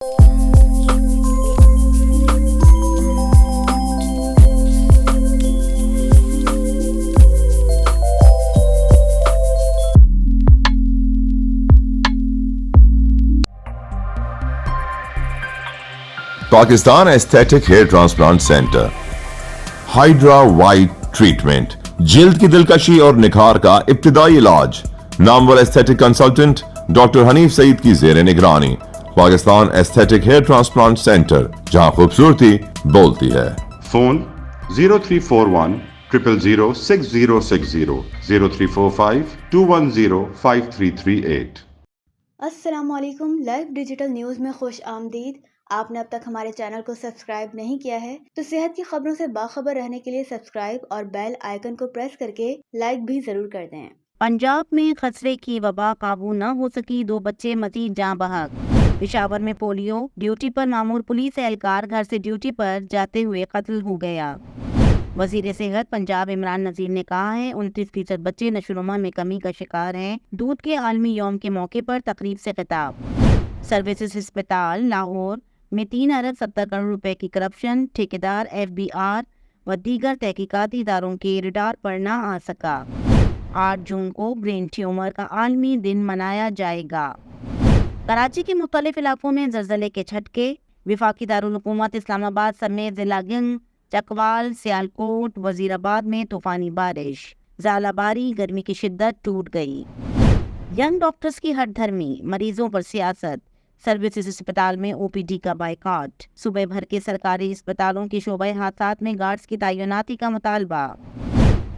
Pakistan aesthetic hair transplant centre, hydra white treatment, جلد کی دلکشی اور نکھار کا ابتدائی علاج۔ نامور aesthetic consultant doctor Hanif Saeed کی زیر نگرانی۔ Pakistan aesthetic hair transplant centre, جہاں خوبصورتی بولتی ہے۔ فون 0341 000 6060 0345 210 5338۔ السلام علیکم، لائیو ڈیجیٹل نیوز میں خوش آمدید۔ آپ نے اب تک ہمارے چینل کو سبسکرائب نہیں کیا ہے تو صحت کی خبروں سے باخبر رہنے کے لیے سبسکرائب اور بیل آئیکن کو پریس کر کے لائک بھی ضرور کر دیں۔ پنجاب میں خسرے کی وبا قابو نہ ہو سکی، 2 بچے مزید جاں بحق۔ پشاور میں پولیو ڈیوٹی پر مامور پولیس اہلکار گھر سے ڈیوٹی پر جاتے ہوئے قتل ہو گیا۔ وزیر صحت پنجاب عمران نذیر نے کہا ہے 29% بچے نشوونما میں کمی کا شکار ہیں۔ دودھ کے عالمی یوم کے موقع پر تقریب سے خطاب۔ سروسز ہسپتال لاہور میں 3 ارب 70 کروڑ روپے کی کرپشن، ٹھیکیدار FBR و دیگر تحقیقاتی اداروں کے ریڈار پر نہ آ سکا۔ 8 جون کو برین ٹیومر کا عالمی دن منایا جائے گا۔ کراچی کے مختلف علاقوں میں زلزلے کے جھٹکے، وفاقی دارالحکومت اسلام آباد سمیت ضلع گنگ، چکوال، سیالکوٹ، وزیر آباد میں طوفانی بارش، ژالہ باری، گرمی کی شدت ٹوٹ گئی۔ ینگ ڈاکٹرز کی ہٹ دھرمی، مریضوں پر سیاست، سروسز اسپتال میں OPD کا بائیکاٹ، صوبے بھر کے سرکاری اسپتالوں کے شعبۂ حادثات میں گارڈز کی تعیناتی کا مطالبہ۔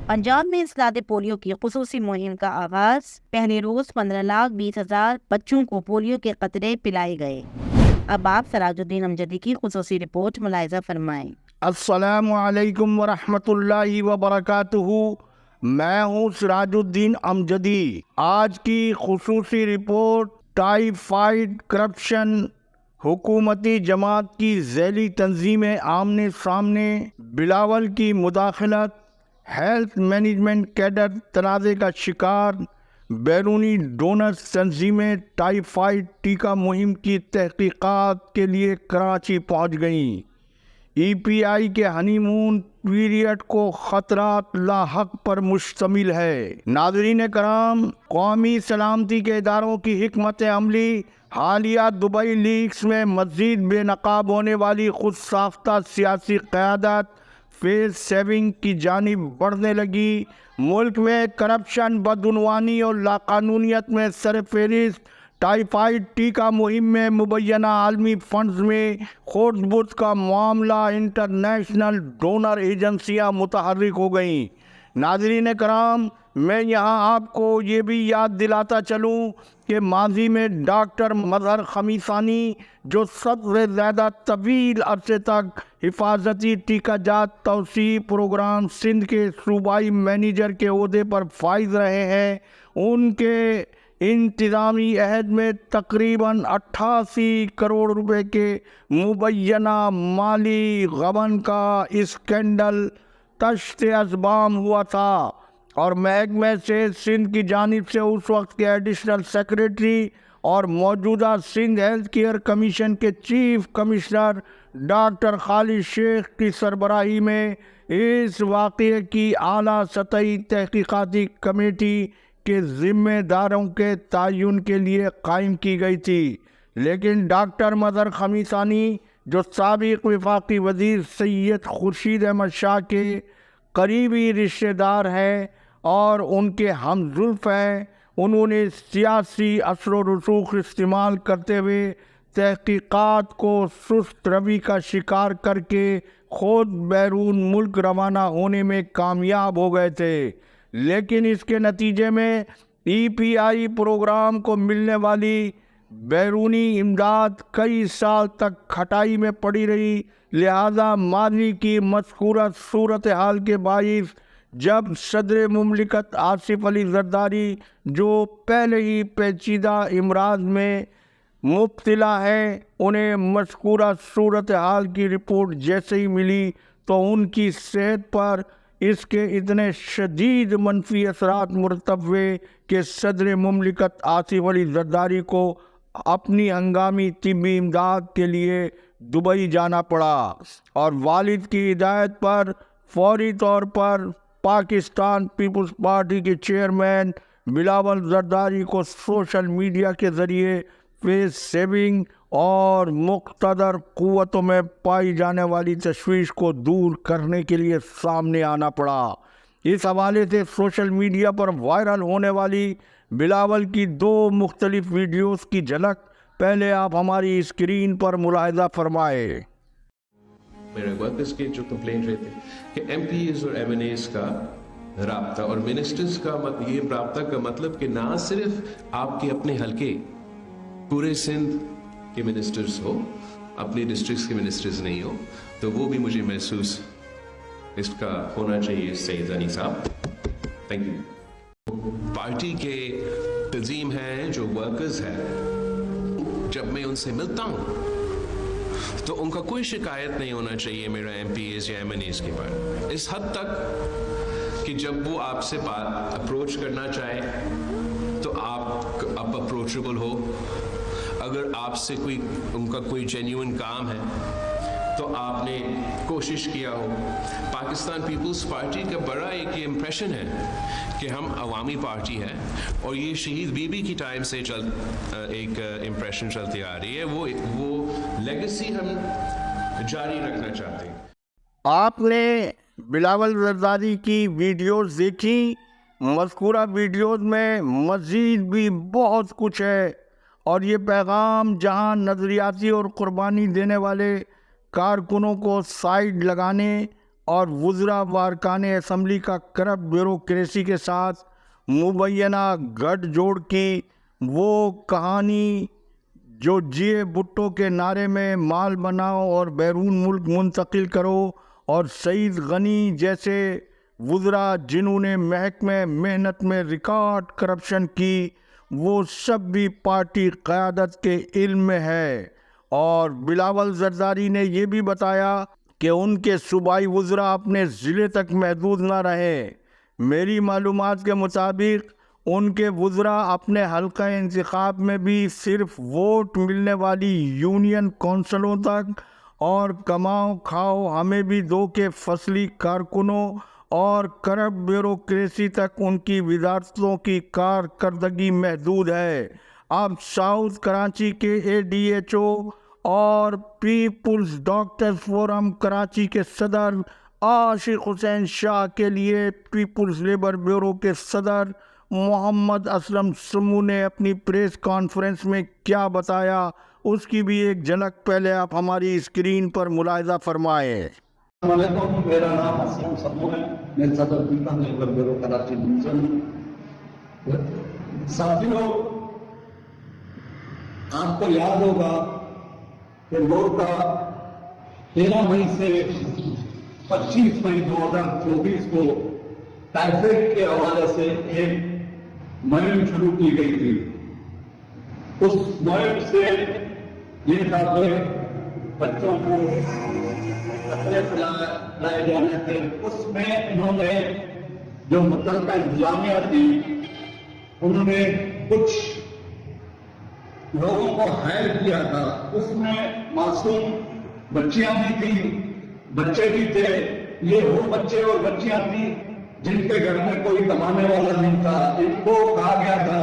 پنجاب میں اسلحہ پولیو کی خصوصی مہم کا آغاز، پہلے روز 15,20,000 بچوں کو پولیو کے قطرے پلائے گئے۔ اب آپ سراج الدین امجدی کی خصوصی رپورٹ ملاحظہ فرمائیں۔ السلام علیکم ورحمۃ اللہ وبرکاتہ، میں ہوں سراج الدین امجدی۔ آج کی خصوصی رپورٹ ٹائیفائڈ، کرپشن، حکومتی جماعت کی ذیلی تنظیمیں آمنے سامنے، بلاول کی مداخلت، ہیلتھ مینجمنٹ کیڈر تنازع کا شکار، بیرونی ڈونرز تنظیمیں ٹائیفائڈ ٹیکہ مہم کی تحقیقات کے لیے کراچی پہنچ گئیں۔ EPI کے ہنی مون پیریڈ کو خطرات لاحق پر مشتمل ہے۔ ناظرین کرام، قومی سلامتی کے اداروں کی حکمت عملی حالیہ دبئی لیکس میں مزید بے نقاب ہونے والی خود ساختہ سیاسی قیادت فیس سیونگ کی جانب بڑھنے لگی۔ ملک میں کرپشن، بدعنوانی اور لاقانونیت میں سرفہرست ٹائیفائڈ ٹیکہ مہم میں مبینہ عالمی فنڈز میں خرد برد کا معاملہ، انٹرنیشنل ڈونر ایجنسیاں متحرک ہو گئیں۔ ناظرین کرام، میں یہاں آپ کو یہ بھی یاد دلاتا چلوں کہ ماضی میں ڈاکٹر مظہر خمیسانی، جو سب سے زیادہ طویل عرصے تک حفاظتی ٹیکہ جات توسیع پروگرام سندھ کے صوبائی مینیجر کے عہدے پر فائز رہے ہیں، ان کے انتظامی عہد میں تقریباً 88 کروڑ روپے کے مبینہ مالی غبن کا اسکینڈل تشت ازبام ہوا تھا، اور محکمہ صحت سندھ کی جانب سے اس وقت کے ایڈیشنل سیکریٹری اور موجودہ سندھ ہیلتھ کیئر کمیشن کے چیف کمشنر ڈاکٹر خالد شیخ کی سربراہی میں اس واقعے کی اعلیٰ سطحی تحقیقاتی کمیٹی کے ذمہ داروں کے تعین کے لیے قائم کی گئی تھی، لیکن ڈاکٹر مظہر خمیسانی، جو سابق وفاقی وزیر سید خورشید احمد شاہ کے قریبی رشتہ دار ہیں اور ان کے ہم زلف ہیں، انہوں نے سیاسی اثر و رسوخ استعمال کرتے ہوئے تحقیقات کو سست روی کا شکار کر کے خود بیرون ملک روانہ ہونے میں کامیاب ہو گئے تھے، لیکن اس کے نتیجے میں EPI پروگرام کو ملنے والی بیرونی امداد کئی سال تک کھٹائی میں پڑی رہی۔ لہذا ماضی کی مذکورہ صورتحال کے باعث جب صدر مملکت آصف علی زرداری، جو پہلے ہی پیچیدہ امراض میں مبتلا ہیں، انہیں مذکورہ صورتحال کی رپورٹ جیسے ہی ملی تو ان کی صحت پر اس کے اتنے شدید منفی اثرات مرتب ہوئے کہ صدر مملکت آصف علی زرداری کو اپنی ہنگامی طبی امداد کے لیے دبئی جانا پڑا اور والد کی ہدایت پر فوری طور پر پاکستان پیپلز پارٹی کے چیئرمین بلاول زرداری کو سوشل میڈیا کے ذریعے فیس سیونگ اور مقتدر قوتوں میں پائی جانے والی تشویش کو دور کرنے کے لیے سامنے آنا پڑا۔ اس حوالے سے سوشل میڈیا پر وائرل ہونے والی بلاول کی 2 مختلف ویڈیوز کی جھلک پہلے آپ ہماری اسکرین پر ملاحظہ فرمائے۔ میرے ورکرز کے جو کمپلینٹ رہتے کہ ایم پی ایز اور ایم این ایز کا رابطہ اور منسٹرز کا یہ رابطہ کا مطلب کہ نہ صرف آپ کے اپنے حلقے پورے سندھ کے منسٹرز ہو، اپنی ڈسٹرکٹس کے منسٹرز نہیں ہو، تو وہ بھی مجھے محسوس اس کا ہونا چاہیے سید غنی صاحب۔ Thank you. پارٹی کے تنظیم ہیں جو ورکرز ہیں، جب میں ان سے ملتا ہوں تو ان کا کوئی شکایت نہیں ہونا چاہیے میرا ایم پی ایز یا ایم این ایز کے بارے، اس حد تک کہ جب وہ آپ سے اپروچ کرنا چاہے تو آپ اپروچیبل ہو، اگر آپ سے ان کا کوئی جینیون کام ہے تو آپ نے کوشش کیا ہو۔ پاکستان پیپلز پارٹی کا بڑا ایک یہ امپریشن ہے کہ ہم عوامی پارٹی ہے، اور یہ شہید بی بی کی ٹائم سے ایک امپریشن چلتی آ رہی ہے، وہ لیگیسی ہم جاری رکھنا چاہتے ہیں۔ آپ نے بلاول زرداری کی ویڈیوز دیکھی، مذکورہ ویڈیوز میں مزید بھی بہت کچھ ہے، اور یہ پیغام جہاں نظریاتی اور قربانی دینے والے کارکنوں کو سائیڈ لگانے اور وزراء وارکان اسمبلی کا کرپٹ بیوروکریسی کے ساتھ مبینہ گٹھ جوڑ کی وہ کہانی جو جیے بھٹو کے نعرے میں مال بناؤ اور بیرون ملک منتقل کرو، اور سعید غنی جیسے وزراء جنہوں نے محکمہ محنت میں ریکارڈ کرپشن کی، وہ سب بھی پارٹی قیادت کے علم میں ہے۔ اور بلاول زرداری نے یہ بھی بتایا کہ ان کے صوبائی وزراء اپنے ضلع تک محدود نہ رہے۔ میری معلومات کے مطابق ان کے وزراء اپنے حلقہ انتخاب میں بھی صرف ووٹ ملنے والی یونین کونسلوں تک اور کماؤ کھاؤ ہمیں بھی دو کے فصلی کارکنوں اور کرپٹ بیوروکریسی تک ان کی وزارتوں کی کارکردگی محدود ہے۔ اب ساؤتھ کراچی کے اے ڈی ایچ او اور پیپلز ڈاکٹرز فورم کراچی کے صدر عاشق حسین شاہ کے لیے پیپلز لیبر بیورو کے صدر محمد اسلم سمو نے اپنی پریس کانفرنس میں کیا بتایا، اس کی بھی ایک جھلک پہلے آپ ہماری اسکرین پر ملاحظہ فرمائے۔ السلام علیکم، میرا نام اسلم سمو ہے، میں صدر peoples labour bureau Karachi division ہوں۔ ساتھیوں، آپ کو یاد ہوگا کہ ووٹ کا 13 مئی سے 25 مئی 2024 کو ٹائیفائڈ کے حوالے سے ایک مہم شروع کی گئی تھی۔ اس مہم سے یہ تھا کہ بچوں کو کپڑے پلائے جانے تھے۔ اس میں انہوں نے جو متعلقہ انتظامیہ تھی، انہوں نے کچھ لوگوں کو ہائر کیا تھا۔ اس میں معصوم بچیاں بھی تھیں، بچے بھی تھے۔ یہ وہ بچے اور بچیاں تھیں جن کے گھر میں کوئی کمانے والا نہیں تھا۔ ان کو کہا گیا تھا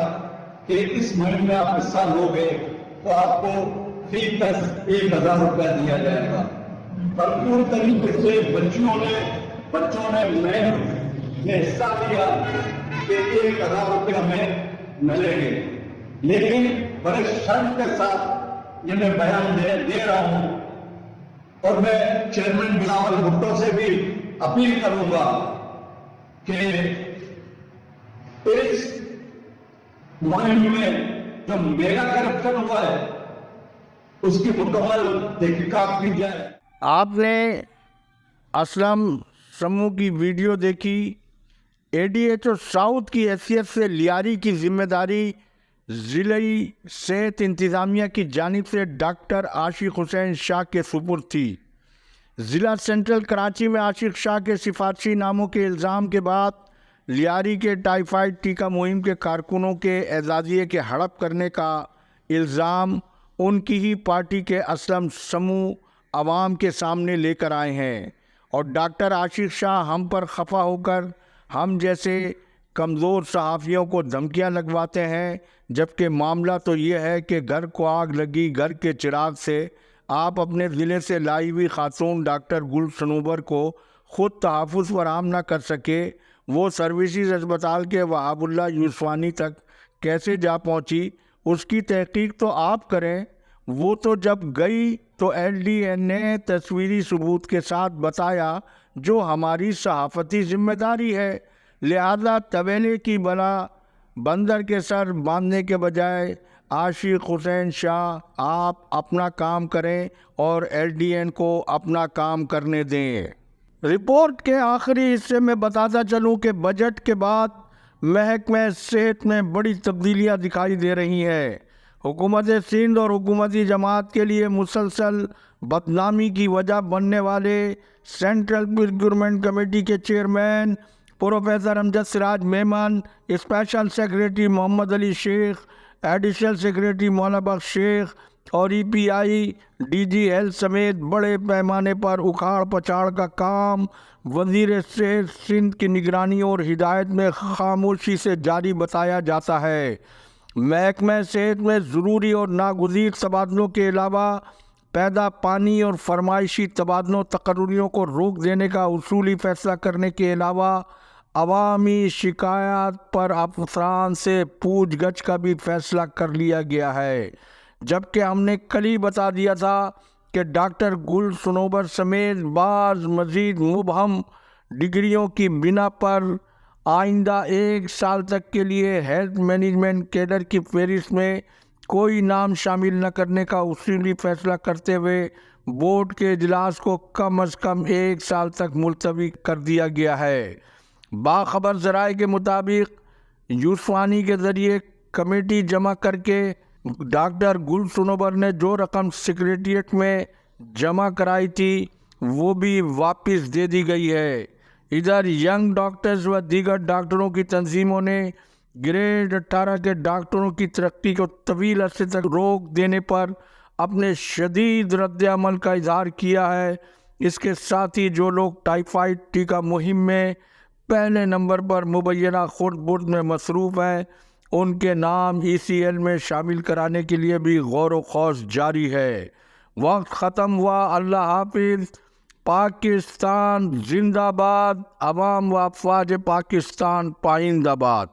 کہ اس مہم میں آپ حصہ لو گے تو آپ کو فی کس 1000 روپیہ دیا جائے گا۔ بھرپور طریقے سے بچوں نے مہم میں حصہ لیا کہ 1000 روپیہ ہمیں ملیں گے، لیکن بڑے شرم کے ساتھ یہ میں بیان دے رہا ہوں، اور میں چیئرمین بلاول بھٹو سے بھی اپیل کروں گا کہ اس مہم میں جو میگا کرپشن ہوا ہے اس کی مکمل تحقیقات کی جائے۔ آپ نے اسلم سمو کی ویڈیو دیکھی۔ اے ڈی ایچ او ساؤتھ کی حیثیت سے لیاری کی ذمہ داری ضلعی صحت انتظامیہ کی جانب سے ڈاکٹر عاشق حسین شاہ کے سپرد تھی۔ ضلع سینٹرل کراچی میں عاشق شاہ کے سفارشی ناموں کے الزام کے بعد لیاری کے ٹائیفائڈ ٹیکہ مہم کے کارکنوں کے اعزازیے کے ہڑپ کرنے کا الزام ان کی ہی پارٹی کے اسلم سمو عوام کے سامنے لے کر آئے ہیں، اور ڈاکٹر عاشق شاہ ہم پر خفا ہو کر ہم جیسے کمزور صحافیوں کو دھمکیاں لگواتے ہیں، جبکہ معاملہ تو یہ ہے کہ گھر کو آگ لگی گھر کے چراغ سے۔ آپ اپنے ضلع سے لائی ہوئی خاتون ڈاکٹر گل صنوبر کو خود تحفظ فراہم نہ کر سکے، وہ سروسز اسپتال کے وہاب اللہ یوسفانی تک کیسے جا پہنچی، اس کی تحقیق تو آپ کریں۔ وہ تو جب گئی تو ایل ڈی این نے تصویری ثبوت کے ساتھ بتایا، جو ہماری صحافتی ذمہ داری ہے۔ لہذا طویلے کی بلا بندر کے سر باندھنے کے بجائے عاشق حسین شاہ آپ اپنا کام کریں اور ایل ڈی این کو اپنا کام کرنے دیں۔ رپورٹ کے آخری حصے میں بتاتا چلوں کہ بجٹ کے بعد محکمہ صحت میں بڑی تبدیلیاں دکھائی دے رہی ہیں۔ حکومت سندھ اور حکومتی جماعت کے لیے مسلسل بدنامی کی وجہ بننے والے سینٹرل پروکیورمنٹ کمیٹی کے چیئرمین پروفیسر امجد سراج میمن، اسپیشل سیکریٹری محمد علی شیخ، ایڈیشنل سیکریٹری مولانا بخش شیخ اور ای پی آئی ڈی جی ہیلتھ سمیت بڑے پیمانے پر اکھاڑ پچھاڑ کا کام وزیر صحت سندھ کی نگرانی اور ہدایت میں خاموشی سے جاری بتایا جاتا ہے۔ محکمہ صحت میں ضروری اور ناگزیر تبادلوں کے علاوہ پیدا پانی اور فرمائشی تبادلوں تقرریوں کو روک دینے کا اصولی فیصلہ کرنے کے علاوہ عوامی شکایات پر افسران سے پوچھ گچھ کا بھی فیصلہ کر لیا گیا ہے، جبکہ ہم نے کل ہی بتا دیا تھا کہ ڈاکٹر گل صنوبر سمیت بعض مزید مبہم ڈگریوں کی بنا پر آئندہ 1 سال تک کے لیے ہیلتھ مینجمنٹ کیڈر کی فہرست میں کوئی نام شامل نہ کرنے کا اصولی فیصلہ کرتے ہوئے بورڈ کے اجلاس کو کم از کم 1 سال تک ملتوی کر دیا گیا ہے۔ باخبر ذرائع کے مطابق یوسفانی کے ذریعے کمیٹی جمع کر کے ڈاکٹر گل صنوبر نے جو رقم سیکریٹریٹ میں جمع کرائی تھی وہ بھی واپس دے دی گئی ہے۔ ادھر ینگ ڈاکٹرز و دیگر ڈاکٹروں کی تنظیموں نے گریڈ 18 کے ڈاکٹروں کی ترقی کو طویل عرصے تک روک دینے پر اپنے شدید رد عمل کا اظہار کیا ہے۔ اس کے ساتھ ہی جو لوگ ٹائیفائڈ ٹیکہ مہم میں پہلے نمبر پر مبینہ خرد برد میں مصروف ہیں، ان کے نام ای سی ایل میں شامل کرانے کے لیے بھی غور و خوض جاری ہے۔ وقت ختم ہوا، اللہ حافظ۔ پاکستان زندہ باد، عوام و افواج پاکستان پائند آباد۔